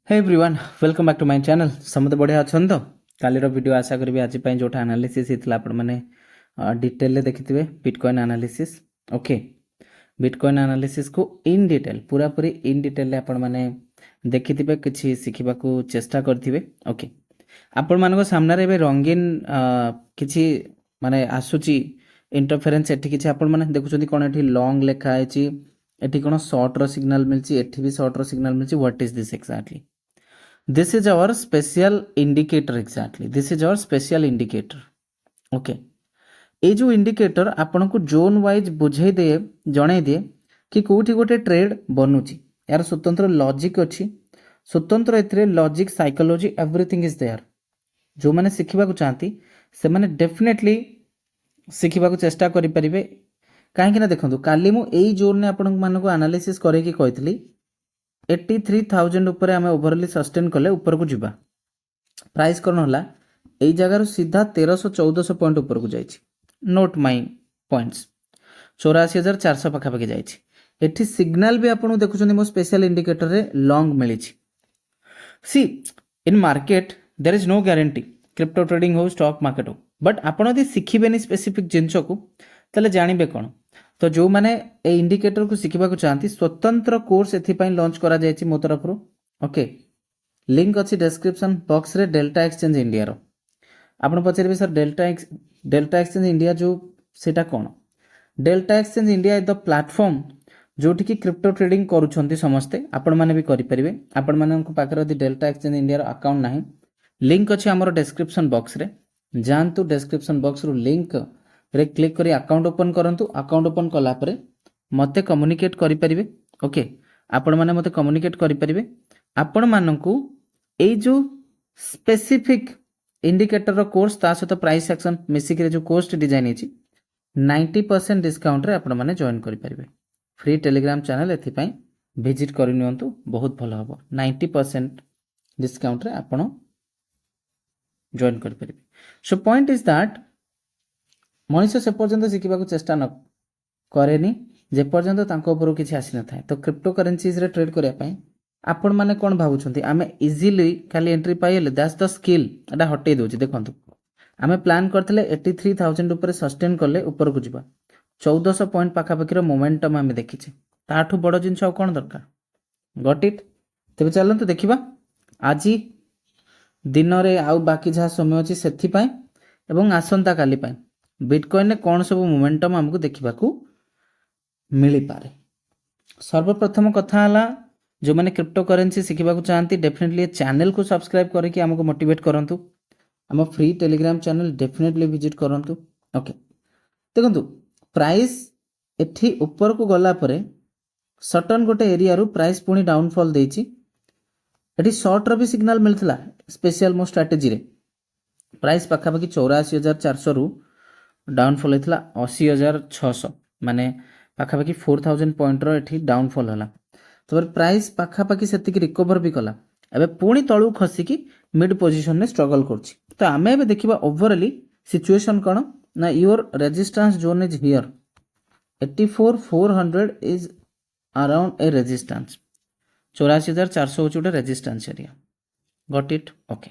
Hey everyone welcome back to my channel समझते बढ़िया अच्छा तो कालीर वीडियो आशा करी आज जो एनालिसिस होता आपने डिटेल देखिथे bitcoin analysis okay bitcoin analysis को इन डिटेल पूरा पूरी इन डिटेल आपण मैंने देखिथे किसी शिखा चेष्टा करेंगे ओके आपण मान सामने रंगीन किसी माने आसूची इंटरफेरेन्स एटी किसी आपण मैंने देखुं कौन ये लॉन्ग लिखाई एटी कौन सर्टर सिग्नल मिलती एटी भी सर्टर सिग्नल मिलती what is this exactly this is our special indicator exactly this is our special indicator okay ये जो इंडिकेटर आपन को जोन वाइज बुझे दे जणे दे कि कोठी गोटे ट्रेड बनुची यार स्वतंत्र लॉजिक अछि स्वतंत्र एथरे logic psychology everything is there जो माने सिखिबा को चाहती से माने डेफिनेटली सिखिबा को चेष्टा करि परिबे काहे कि ना देखंतु काली मु एई जोन ने आपन मान को एनालिसिस करे कि कहतली 83,000 ऊपर आम ओभरअली सस्टेन कले ऊपर को जीवा प्राइस कौन है यही जगार सीधा 1300-1400 पॉइंट ऊपर को जाइए नोट माई पॉइंट्स 84,400 पाखापाखि जाइए सिग्नल भी आपको देखुं मो स्पेशल इंडिकेटर रे लॉन्ग मिली सी in market there is no guarantee crypto trading हो स्टॉक मार्केट हो बट आपड़ यदि शिखिबेनि स्पेसिफिक जिनस को ताले जानबे कौन तो जो मैंने ए इंडिकेटर को शिखा चाहती स्वतंत्र कोर्स एथपाई लॉन्च करा जायछि मो तरफ ओके लिंक अच्छी डिस्क्रिप्शन बॉक्स रे डेल्टा एक्सचेंज इंडिया रो आपन पचारे सर डेल्टा एक्सचेंज इंडिया जो सेटा कौन Delta Exchange India is the platform जोठी की क्रिप्टो ट्रेडिंग करूछंती समस्ते आपण माने भी करि परिबे आपण माने को पाकर यदि डेल्टा एक्सचेंज इंडिया रो अकाउंट नाही लिंक अच्छी हमर डिस्क्रिप्शन बॉक्स रे जानतु डिस्क्रिप्शन बॉक्स रो लिंक रे क्लिक करी अकाउंट ओपन करंतु अकाउंट ओपन कला परे मते कम्युनिकेट करि परिबे ओके आपण माने मते कम्युनिकेट करि परिबे आपण माननकु एई जो स्पेसिफिक इंडिकेटर रो कोर्स ता सहित प्राइस एक्शन मिसिक रे जो कोर्स डिजाइन हिची 90% डिस्काउंट रे आपण माने जॉइन करि परिबे फ्री टेलीग्राम चैनल एथिपाई विजिट करि नियंतु बहुत भलो हबो 90% डिस्काउंट रे आपण जॉइन करि परिबे so point is that Manish से पर्यंत शिखा चेष्टा न करे जे पर्यंत तांको ऊपर किसी आसी न थाए तो क्रिप्टो करेन्सीज रे ट्रेड करने आपण माने कौन भावुंट आम इजिली खाली एंट्री पाइले दैट्स द स्किल एटा हटई दउछि देखंतु आम प्लान करथिले 83,000 ऊपर सस्टेन कले ऊपर को जीवा 1400 पॉइंट पाखापाखि मोमेंटम आम देखिछे ताठू बड़ जिनस आ कौन दरकार गट इट तेबे चलंतु देखिबा आज दिन रे आउ बाकी जहाँ समय अछि सेथि पय एवं आसंता काली पय बिटकॉइन कौन सब मोमेंटम आमको देखा मिल पारे सर्वप्रथम कथा है जो मैंने क्रिप्टो करेन्सी शिखा चाहती डेफिनेटली चैनल को सब्सक्राइब करके आमको मोटिवेट करंतु आम free Telegram channel definitely visit करंतु ओके देखंतु प्राइस एठी ऊपर को गला परे सटन गोटे एरिया रू प्राइस पुणी डाउनफॉल देछि एठी शॉर्ट रो भी सिग्नल मिलथिला स्पेशल मो स्ट्रेटजी रे प्राइस पाखापाखि 84,400 रु डाउनफॉल होता 80,600 माने पाखापाखि 4,000 पॉइंट रो डाउनफॉल है तो प्राइस पाखापाखि से रिकवर भी कला एबे पुणी तलू खसिकी मिड पोजिशन में स्ट्रगल करछि तो आमे एबे देखिबा ओवरऑली सिचुएशन कौन ना your resistance zone is here 84,400 is around a resistance 84,400 होछि गोटे resistance area got it okay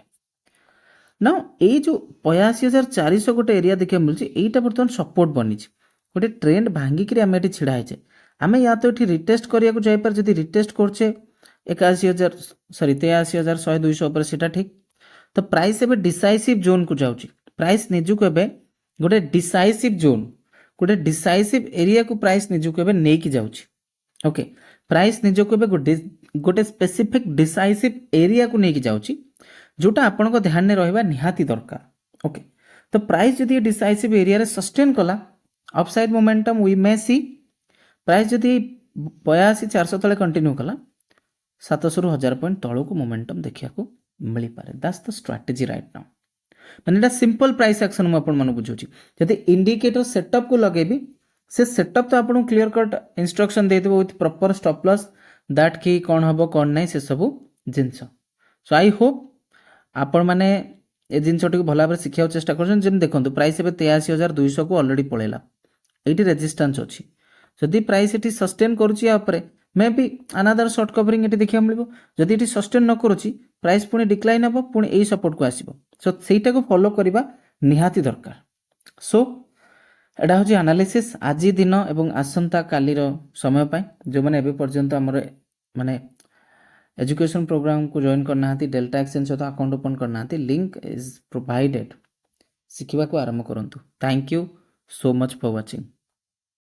ना ये जो 85,400 गोटे एरिया देखा मिलूँ यहीटा बर्तमान सपोर्ट बनी गोटे ट्रेंड भांगिकी आम ये छिड़ा है आम या तो ये रिटेस्ट करने जापर जब रिटेस्ट करचे 81,000 सॉरी 83,100-200 से ठीक तो प्राइस एबे डिसाइसिव जोन को जाऊँगी प्राइस निजुक एबे गोटे डिसाइसिव जोन गोटे डिसाइसिव एरिया को प्राइस निजुक एबे नहीं कि जाऊँगी ओके प्राइस निजुक एबे गोटे स्पेसिफिक डिसाइसिव एरिया को नहीं कि जाऊँगी जोटा आपण को ध्यान में रहा निहाती दरकार ओके तो प्राइस जदि डिसाइसिव एरिया रे सस्टेन कला upside momentum we may see price जदि 82,400 तले कंटिन्यू कला 700 ରୁ 1000 पॉइंट तलू को मोमेंटम देखा मिल पारे that's the strategy right now माने एटा सिंपल प्राइस एक्शन मु आपण मन बुझौची जदि इंडिकेटर सेटअप को लगेबी से सेटअप तो आपण क्लियर कट इंस्ट्रक्शन दे देबो with proper stop loss that की कोन हबो कोन नै से सब जिंस सो आई होप आपण माने ए जिनसटी भल भाव शिखा चेष्टा कर देखो प्राइस एवं 83,200 को अलरेडी पलैला ये रेजिस्टेंस अच्छी जदि प्राइस ये सस्टेन करुच्ची may be another short covering ये देखा मिल जदि ये सस्टेन न करुच्ची प्राइस पुणी डिक्लाइन हम पुणी यही सपोर्ट को आसो सो सहीटा को फॉलो करवा निहाती दरकार सो एटा हूँ एनालिसिस आज दिन एवं आसंता कालीर समय जो मैंने एवं पर्यंत आमर माने एजुकेशन प्रोग्राम को जॉइन करना डेल्टा एक्सचेंज सहित अकाउंट ओपन करना लिंक इज प्रोवाइडेड शिखा को आरंभ करूँ thank you so much for watching.